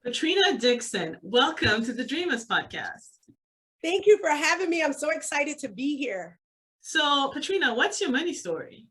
Patrina Dixon, welcome to the Dreamers Podcast. Thank you for having me. I'm so excited to be here. So, Patrina, what's your money story?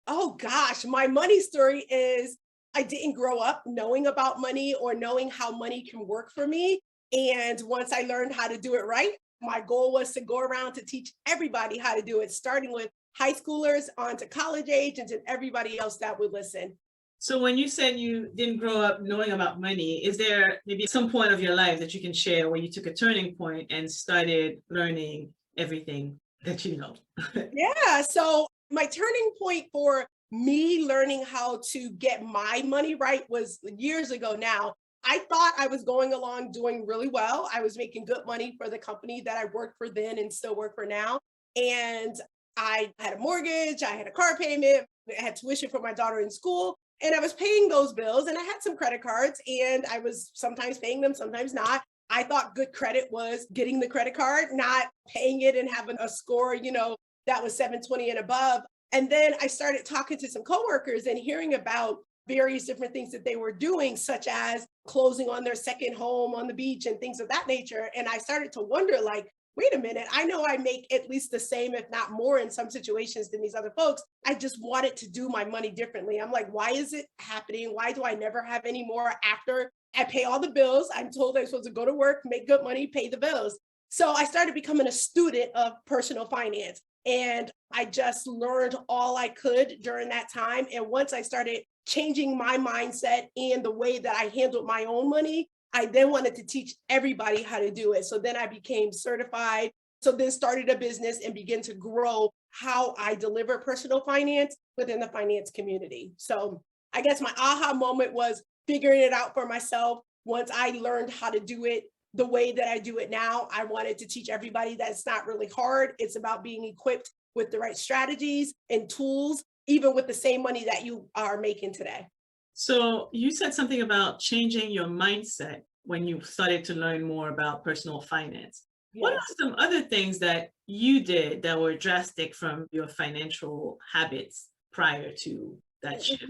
Oh gosh, my money story is I didn't grow up knowing about money or knowing how money can work for me. And once I learned how to do it right, my goal was to go around to teach everybody how to do it, starting with high schoolers on to college age and to everybody else that would listen. So, when you said you didn't grow up knowing about money, is there maybe some point of your life that you can share where you took a turning point and started learning everything that you know? Yeah. So my turning point for me learning how to get my money right was years ago now. I thought I was going along doing really well. I was making good money for the company that I worked for then and still work for now. And I had a mortgage, I had a car payment, I had tuition for my daughter in school, and I was paying those bills. And I had some credit cards, and I was sometimes paying them, sometimes not. I thought good credit was getting the credit card, not paying it and having a score, that was 720 and above. And then I started talking to some coworkers and hearing about various different things that they were doing, such as closing on their second home on the beach and things of that nature. And I started to wonder, like, wait a minute, I know I make at least the same, if not more in some situations than these other folks. I just wanted to do my money differently. I'm like, why is it happening? Why do I never have any more after I pay all the bills? I'm told I'm supposed to go to work, make good money, pay the bills. So I started becoming a student of personal finance. And I just learned all I could during that time. And once I started changing my mindset and the way that I handled my own money, I then wanted to teach everybody how to do it. So then I became certified. So then started a business and began to grow how I deliver personal finance within the finance community. So I guess my aha moment was figuring it out for myself. Once I learned how to do it the way that I do it now, I wanted to teach everybody that it's not really hard. It's about being equipped with the right strategies and tools, even with the same money that you are making today. So, you said something about changing your mindset when you started to learn more about personal finance. What Yes. are some other things that you did that were drastic from your financial habits prior to that shift?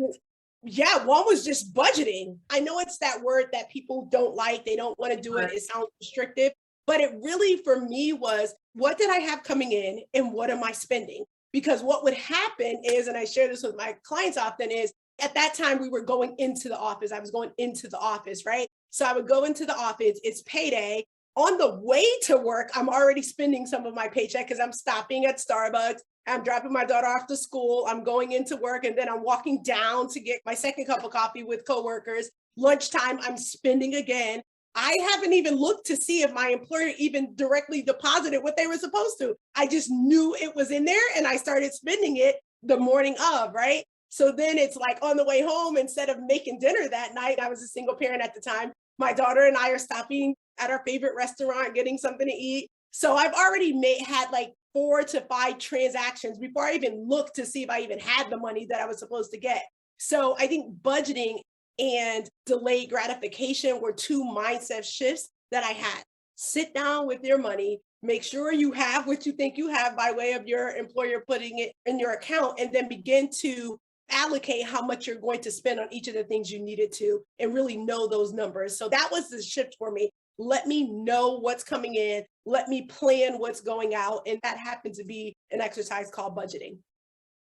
Yeah, one was just budgeting. I know it's that word that people don't like. They don't want to do it. It sounds restrictive. But it really, for me, was what did I have coming in and what am I spending? Because what would happen is, and I share this with my clients often, is at that time we were going into the office. I was going into the office, right? So I would go into the office, it's payday. On the way to work, I'm already spending some of my paycheck because I'm stopping at Starbucks. I'm dropping my daughter off to school. I'm going into work, and then I'm walking down to get my second cup of coffee with coworkers. Lunchtime, I'm spending again. I haven't even looked to see if my employer even directly deposited what they were supposed to. I just knew it was in there and I started spending it the morning of, right? So then it's like on the way home, instead of making dinner that night, I was a single parent at the time. My daughter and I are stopping at our favorite restaurant, getting something to eat. So I've already had like 4 to 5 transactions before I even looked to see if I even had the money that I was supposed to get. So I think budgeting and delayed gratification were two mindset shifts that I had. Sit down with your money, make sure you have what you think you have by way of your employer putting it in your account, and then begin to allocate how much you're going to spend on each of the things you needed to and really know those numbers. So that was the shift for me. Let me know what's coming in. Let me plan what's going out. And that happened to be an exercise called budgeting.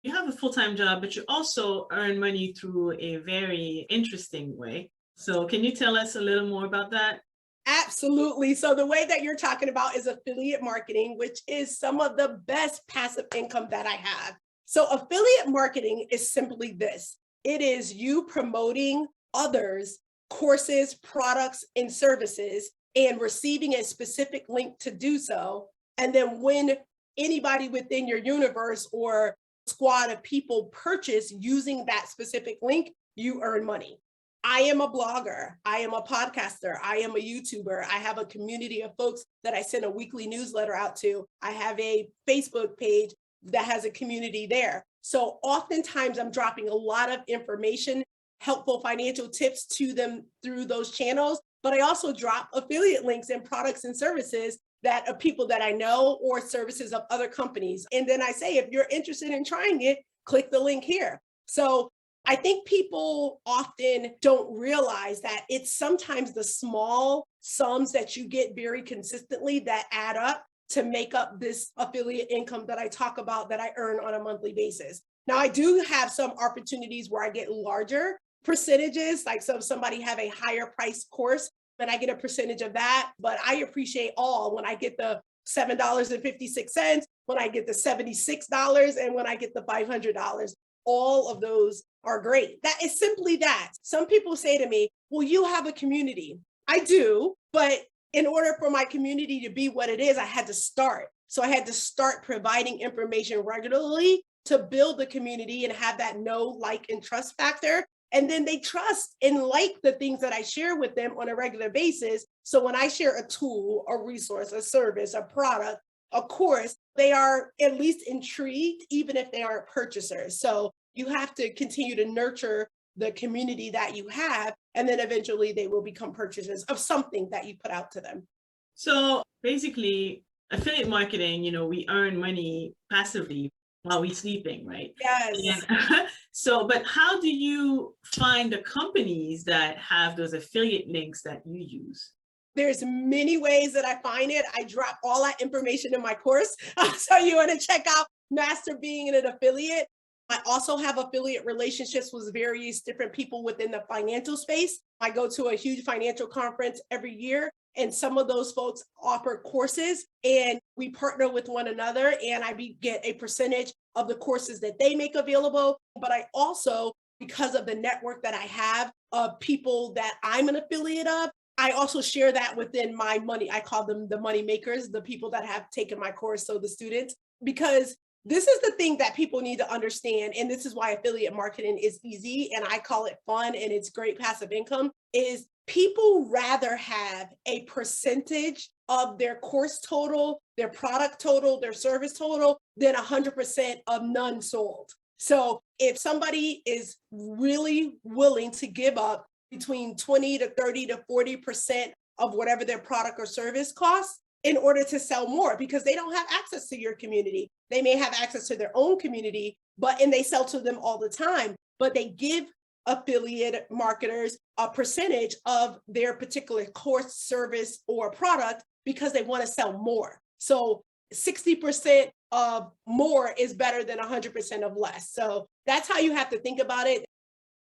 You have a full-time job, but you also earn money through a very interesting way. So, can you tell us a little more about that? Absolutely. So the way that you're talking about is affiliate marketing, which is some of the best passive income that I have. So affiliate marketing is simply this. It is you promoting others' courses, products, and services and receiving a specific link to do so. And then when anybody within your universe or squad of people purchase using that specific link, you earn money. I am a blogger. I am a podcaster. I am a YouTuber. I have a community of folks that I send a weekly newsletter out to. I have a Facebook page that has a community there. So oftentimes I'm dropping a lot of information, helpful financial tips to them through those channels. But I also drop affiliate links and products and services that of people that I know or services of other companies. And then I say, if you're interested in trying it, click the link here. So I think people often don't realize that it's sometimes the small sums that you get very consistently that add up to make up this affiliate income that I talk about that I earn on a monthly basis. Now, I do have some opportunities where I get larger percentages, like so if somebody have a higher price course, then I get a percentage of that. But I appreciate all when I get the $7.56, when I get the $76, and when I get the $500. All of those are great. That is simply that. Some people say to me, well, you have a community. I do, but in order for my community to be what it is, I had to start. So I had to start providing information regularly to build the community and have that know, like, and trust factor. And then they trust and like the things that I share with them on a regular basis. So when I share a tool, a resource, a service, a product, a course, they are at least intrigued, even if they aren't purchasers. So you have to continue to nurture the community that you have, and then eventually they will become purchasers of something that you put out to them. So basically, affiliate marketing, we earn money passively while we're sleeping, right? Yes. And so, but how do you find the companies that have those affiliate links that you use? There's many ways that I find it. I drop all that information in my course. So you want to check out Master Being an Affiliate. I also have affiliate relationships with various different people within the financial space. I go to a huge financial conference every year, and some of those folks offer courses, and we partner with one another, and I get a percentage of the courses that they make available. But I also, because of the network that I have of people that I'm an affiliate of, I also share that within my money. I call them the money makers, the people that have taken my course, so the students, because this is the thing that people need to understand. And this is why affiliate marketing is easy, and I call it fun, and it's great passive income, is people rather have a percentage of their course total, their product total, their service total, than 100% of none sold. So if somebody is really willing to give up between 20 to 30 to 40% of whatever their product or service costs in order to sell more, because they don't have access to your community. They may have access to their own community, and they sell to them all the time, but they give affiliate marketers a percentage of their particular course, service, or product because they want to sell more. So 60% of more is better than 100% of less. So that's how you have to think about it.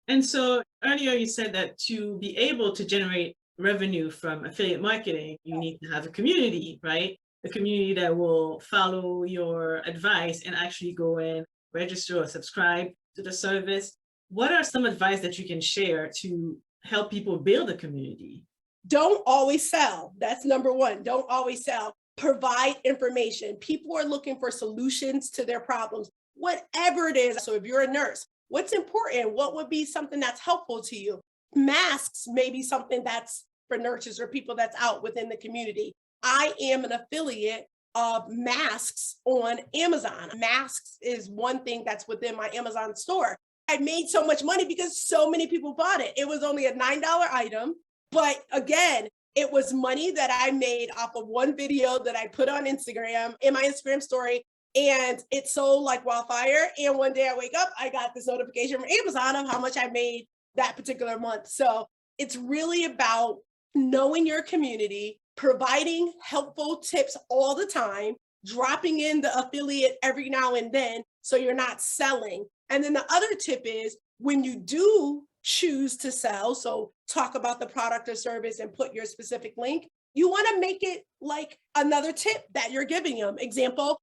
And so earlier you said that to be able to generate revenue from affiliate marketing, you need to have a community, right? A community that will follow your advice and actually go in, register or subscribe to the service. What are some advice that you can share to help people build a community? Don't always sell. That's number one. Don't always sell. Provide information. People are looking for solutions to their problems, whatever it is. So if you're a nurse, what's important? What would be something that's helpful to you? Masks may be something that's for nurses or people that's out within the community. I am an affiliate of masks on Amazon. Masks is one thing that's within my Amazon store. I made so much money because so many people bought it. It was only a $9 item, but again, it was money that I made off of one video that I put on Instagram, in my Instagram story, and it sold like wildfire. And one day I wake up, I got this notification from Amazon of how much I made that particular month. So it's really about knowing your community, providing helpful tips all the time, dropping in the affiliate every now and then so you're not selling. And then the other tip is when you do choose to sell, so talk about the product or service and put your specific link, you want to make it like another tip that you're giving them. Example,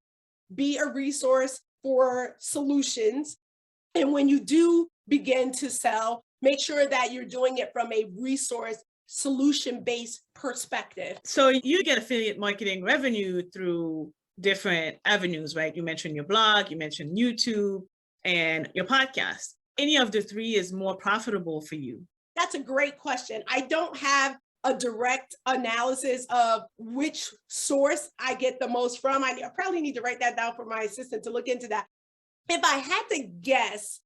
be a resource for solutions. And when you do begin to sell, make sure that you're doing it from a resource solution-based perspective. So you get affiliate marketing revenue through different avenues, right? You mentioned your blog, you mentioned YouTube, and your podcast. Any of the three is more profitable for you? That's a great question. I don't have a direct analysis of which source I get the most from. I probably need to write that down for my assistant to look into that. If I had to guess,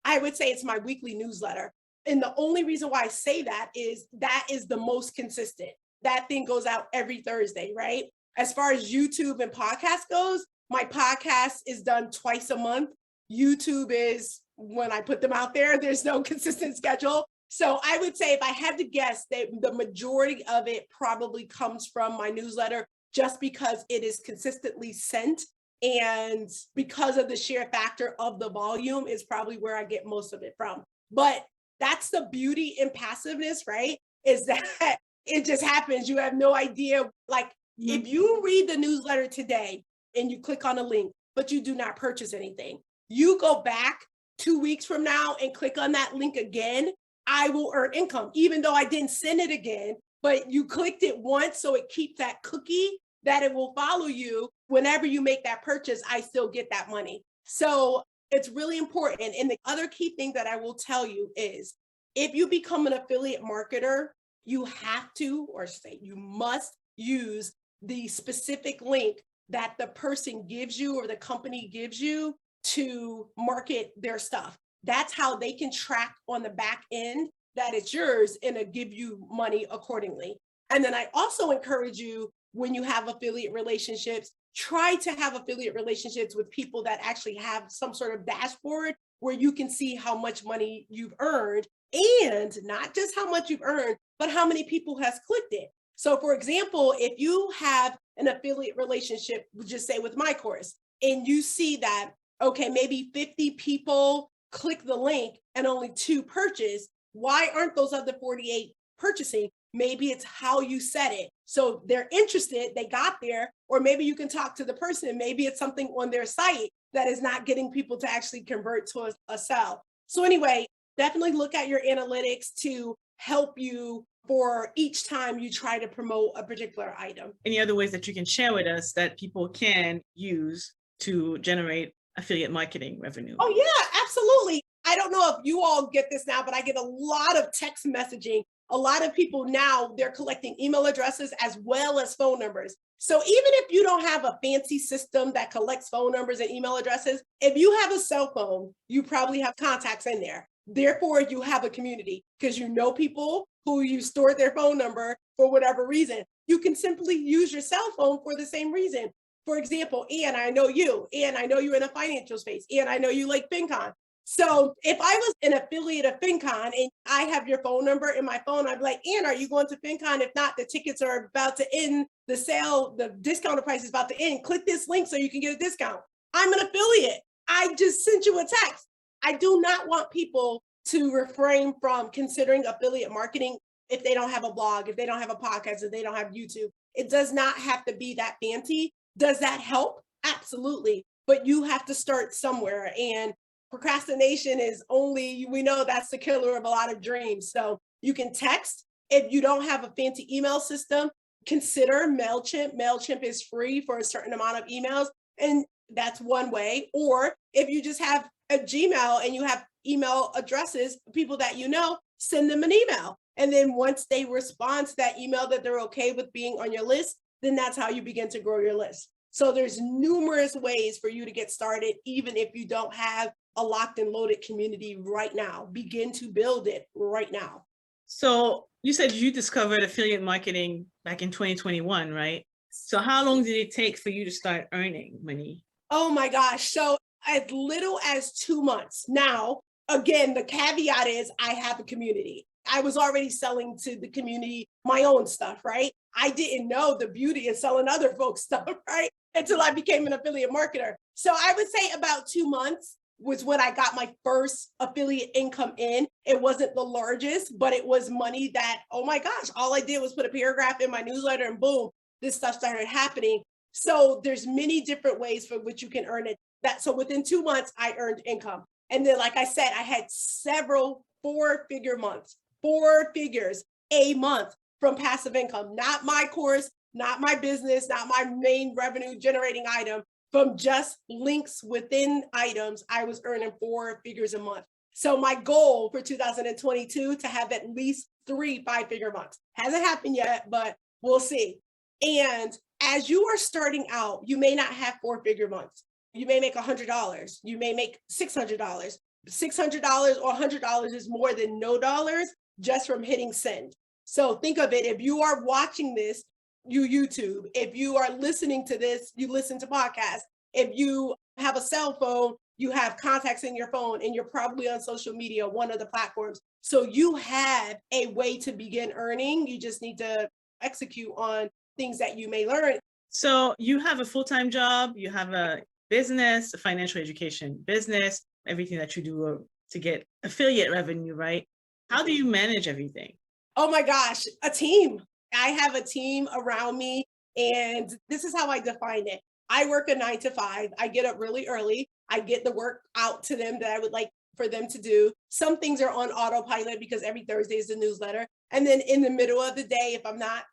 I would say it's my weekly newsletter. And the only reason why I say that is the most consistent. That thing goes out every Thursday, right? As far as YouTube and podcast goes, my podcast is done twice a month. YouTube is when I put them out there. There's no consistent schedule. So I would say if I had to guess that the majority of it probably comes from my newsletter, just because it is consistently sent. And because of the sheer factor of the volume is probably where I get most of it from. But that's the beauty in passiveness, right? Is that it just happens. You have no idea. Like if you read the newsletter today and you click on a link, but you do not purchase anything, you go back 2 weeks from now and click on that link again, I will earn income, even though I didn't send it again, but you clicked it once. So it keeps that cookie that it will follow you whenever you make that purchase. I still get that money. So it's really important. And the other key thing that I will tell you is if you become an affiliate marketer, you have to, or say you must use the specific link that the person gives you or the company gives you to market their stuff. That's how they can track on the back end that it's yours and give you money accordingly. And then I also encourage you, when you have affiliate relationships, try to have affiliate relationships with people that actually have some sort of dashboard where you can see how much money you've earned, and not just how much you've earned, but how many people has clicked it. So for example, if you have an affiliate relationship, just say with my course, and you see that, okay, maybe 50 people click the link and only 2 purchase, why aren't those other 48 purchasing? Maybe it's how you said it. So they're interested, they got there, or maybe you can talk to the person. Maybe it's something on their site that is not getting people to actually convert to a sell. So anyway, definitely look at your analytics to help you for each time you try to promote a particular item. Any other ways that you can share with us that people can use to generate affiliate marketing revenue? Oh yeah, absolutely. I don't know if you all get this now, but I get a lot of text messaging. A lot of people now, they're collecting email addresses as well as phone numbers. So even if you don't have a fancy system that collects phone numbers and email addresses, if you have a cell phone, you probably have contacts in there. Therefore, you have a community because you know people who you stored their phone number for whatever reason. You can simply use your cell phone for the same reason. For example, Anne, I know you. Anne, I know you're in a financial space. Anne, I know you like FinCon. So if I was an affiliate of FinCon and I have your phone number in my phone, I'd be like, Anne, are you going to FinCon? If not, the tickets are about to end, the sale, the discounted price is about to end. Click this link so you can get a discount. I'm an affiliate. I just sent you a text. I do not want people to refrain from considering affiliate marketing if they don't have a blog, if they don't have a podcast, if they don't have YouTube. It does not have to be that fancy. Does that help? Absolutely. But you have to start somewhere. And procrastination is only, we know that's the killer of a lot of dreams. So you can text. If you don't have a fancy email system, consider MailChimp. MailChimp is free for a certain amount of emails. And that's one way. Or if you just have a Gmail and you have email addresses, people that you know, send them an email. And then once they respond to that email that they're okay with being on your list, then that's how you begin to grow your list. So there's numerous ways for you to get started, even if you don't have a locked and loaded community right now. Begin to build it right now. So you said you discovered affiliate marketing back in 2021, right? So how long did it take for you to start earning money? Oh my gosh. So as little as 2 months. Now, again, the caveat is I have a community. I was already selling to the community my own stuff, right? I didn't know the beauty of selling other folks' stuff, right? Until I became an affiliate marketer. So I would say about 2 months was when I got my first affiliate income in. It wasn't the largest, but it was money that, oh my gosh, all I did was put a paragraph in my newsletter and boom, this stuff started happening. So there's many different ways for which you can earn it. So within 2 months, I earned income. And then, like I said, I had several 4-figure months, 4 figures a month from passive income, not my course, not my business, not my main revenue generating item. From just links within items, I was earning 4 figures a month. So my goal for 2022 to have at least 3 5-figure months. Hasn't happened yet, but we'll see. And as you are starting out, you may not have 4-figure months. You may make $100. You may make $600. $600 or $100 is more than no dollars just from hitting send. So think of it. If you are watching this, you YouTube. If you are listening to this, you listen to podcasts. If you have a cell phone, you have contacts in your phone, and you're probably on social media, one of the platforms. So you have a way to begin earning. You just need to execute on things that you may learn. So you have a full-time job, you have a business, a financial education business, everything that you do to get affiliate revenue, right? How do you manage everything? Oh my gosh, a team. I have a team around me, and this is how I define it. I work a 9 to 5. I get up really early. I get the work out to them that I would like for them to do. Some things are on autopilot because every Thursday is the newsletter. And then in the middle of the day, if I'm not,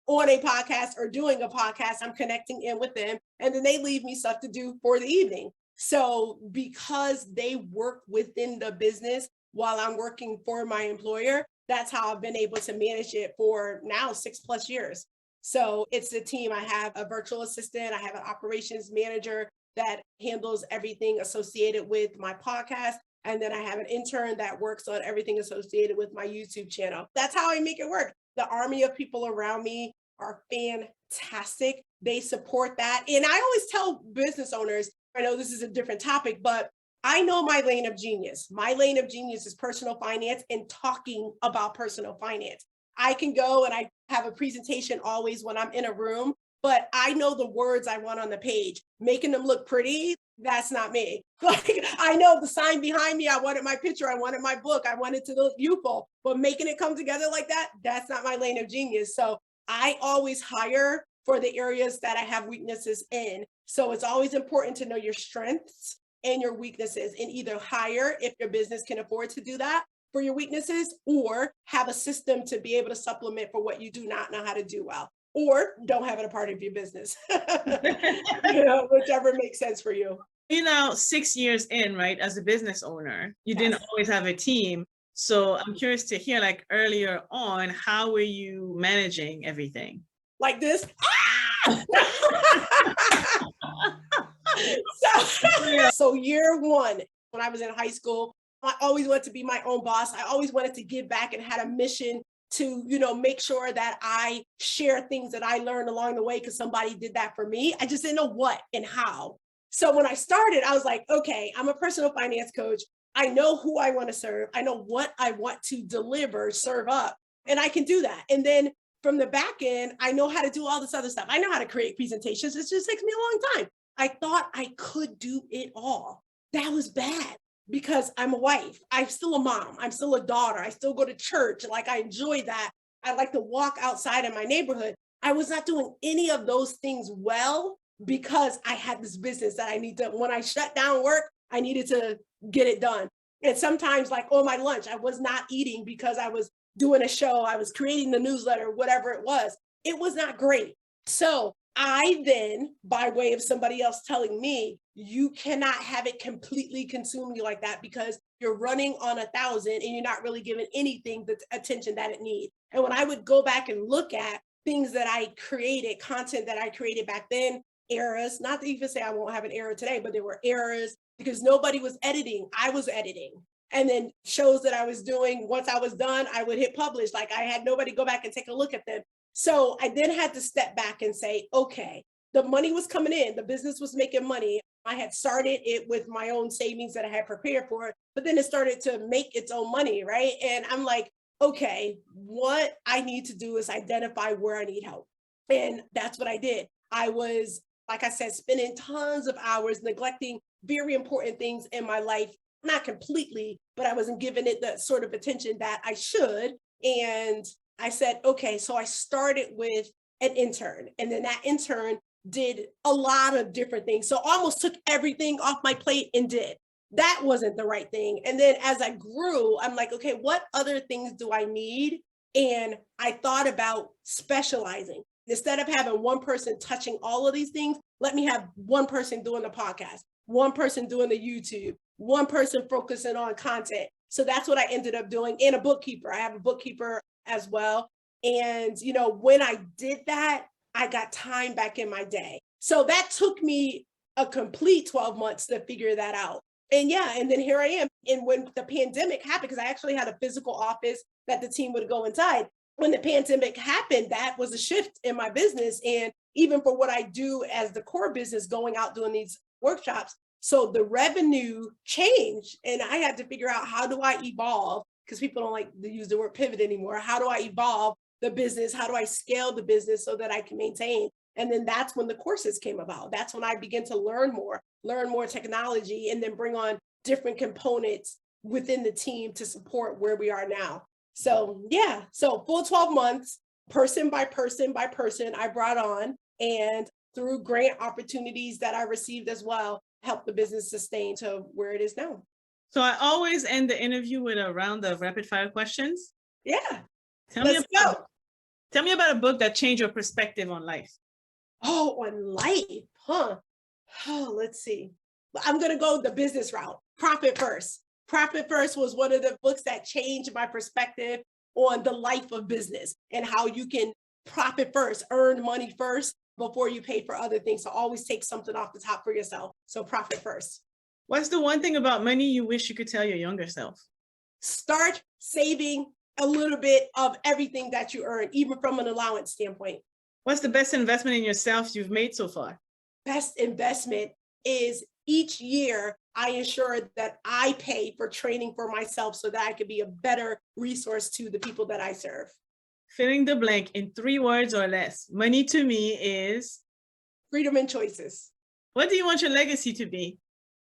on a podcast or doing a podcast, I'm connecting in with them. And then they leave me stuff to do for the evening. So because they work within the business while I'm working for my employer, that's how I've been able to manage it for now 6+ years. So it's a team. I have a virtual assistant. I have an operations manager that handles everything associated with my podcast. And then I have an intern that works on everything associated with my YouTube channel. That's how I make it work. The army of people around me are fantastic. They support that. And I always tell business owners, I know this is a different topic, but I know my lane of genius. My lane of genius is personal finance and talking about personal finance. I can go and I have a presentation always when I'm in a room, but I know the words I want on the page. Making them look pretty, that's not me. Like, I know the sign behind me. I wanted my picture. I wanted my book. I wanted to look youthful, but making it come together like that, that's not my lane of genius. So I always hire for the areas that I have weaknesses in. So it's always important to know your strengths and your weaknesses, and either hire if your business can afford to do that for your weaknesses, or have a system to be able to supplement for what you do not know how to do well, or don't have it a part of your business. Whichever makes sense for you. 6 years in, right, as a business owner, you didn't Yes. always have a team. So I'm curious to hear, like, earlier on, how were you managing everything? Like this. So year one, when I was in high school, I always wanted to be my own boss. I always wanted to give back and had a mission to, make sure that I share things that I learned along the way because somebody did that for me. I just didn't know what and how. So when I started, I was like, okay, I'm a personal finance coach. I know who I want to serve. I know what I want to deliver, serve up, and I can do that. And then from the back end, I know how to do all this other stuff. I know how to create presentations. It just takes me a long time. I thought I could do it all. That was bad because I'm a wife. I'm still a mom. I'm still a daughter. I still go to church. Like, I enjoy that. I like to walk outside in my neighborhood. I was not doing any of those things well because I had this business that I need to, when I shut down work, I needed to get it done. And sometimes, like on my lunch, I was not eating because I was doing a show. I was creating the newsletter, whatever it was. It was not great. So I then, by way of somebody else telling me, you cannot have it completely consume you like that because you're running on 1,000 and you're not really giving anything the attention that it needs. And when I would go back and look at things that I created, content that I created back then, errors, not to even say I won't have an error today, but there were errors because nobody was editing. I was editing. And then shows that I was doing, once I was done, I would hit publish. Like, I had nobody go back and take a look at them. So I then had to step back and say, okay, the money was coming in, the business was making money. I had started it with my own savings that I had prepared for it, but then it started to make its own money, right? And I'm like, okay, what I need to do is identify where I need help. And that's what I did. I was, like I said, spending tons of hours neglecting very important things in my life. Not completely, but I wasn't giving it the sort of attention that I should. And I said, okay, so I started with an intern, and then that intern did a lot of different things. So almost took everything off my plate and did. That wasn't the right thing. And then as I grew, I'm like, okay, what other things do I need? And I thought about specializing. Instead of having one person touching all of these things, let me have one person doing the podcast, one person doing the YouTube, one person focusing on content. So that's what I ended up doing. And a bookkeeper. I have a bookkeeper as well. And, when I did that, I got time back in my day. So that took me a complete 12 months to figure that out. And and then here I am. And when the pandemic happened, because I actually had a physical office that the team would go inside. When the pandemic happened, that was a shift in my business. And even for what I do as the core business, going out doing these workshops. So the revenue changed, and I had to figure out, how do I evolve? Because people don't like to use the word pivot anymore. How do I evolve the business? How do I scale the business so that I can maintain? And then that's when the courses came about. That's when I began to learn more technology, and then bring on different components within the team to support where we are now. So yeah, so full 12 months, person by person by person, I brought on, and through grant opportunities that I received as well, helped the business sustain to where it is now. So I always end the interview with a round of rapid fire questions. Yeah, Tell me let's about, go. tell me about a book that changed your perspective on life. Oh, on life, huh? Oh, let's see. I'm going to go the business route. Profit First. Profit First was one of the books that changed my perspective on the life of business, and how you can profit first, earn money first before you pay for other things. So always take something off the top for yourself. So profit first. What's the one thing about money you wish you could tell your younger self? Start saving a little bit of everything that you earn, even from an allowance standpoint. What's the best investment in yourself you've made so far? Best investment is each year I ensure that I pay for training for myself so that I could be a better resource to the people that I serve. Filling the blank in 3 words or less. Money to me is? Freedom and choices. What do you want your legacy to be?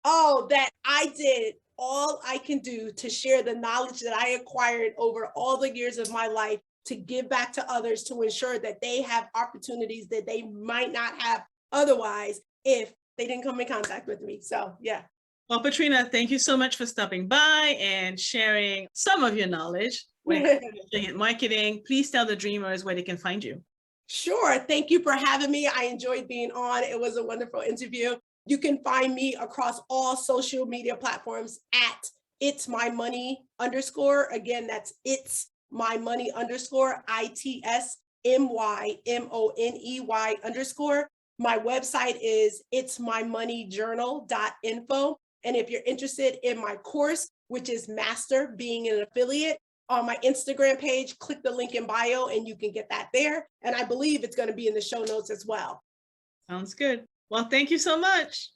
Oh, that I did all I can do to share the knowledge that I acquired over all the years of my life, to give back to others, to ensure that they have opportunities that they might not have otherwise if they didn't come in contact with me. So yeah. Well, Patrina, thank you so much for stopping by and sharing some of your knowledge when it comes to affiliate marketing. Please tell the dreamers where they can find you. Sure. Thank you for having me. I enjoyed being on. It was a wonderful interview. You can find me across all social media platforms at It's My Money _. Again, that's It's My Money _ ITSMYMONEY _. My website is itsmymoneyjournal.info. And if you're interested in my course, which is Master Being an Affiliate, on my Instagram page, click the link in bio and you can get that there. And I believe it's going to be in the show notes as well. Sounds good. Well, thank you so much.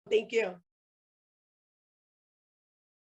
Thank you.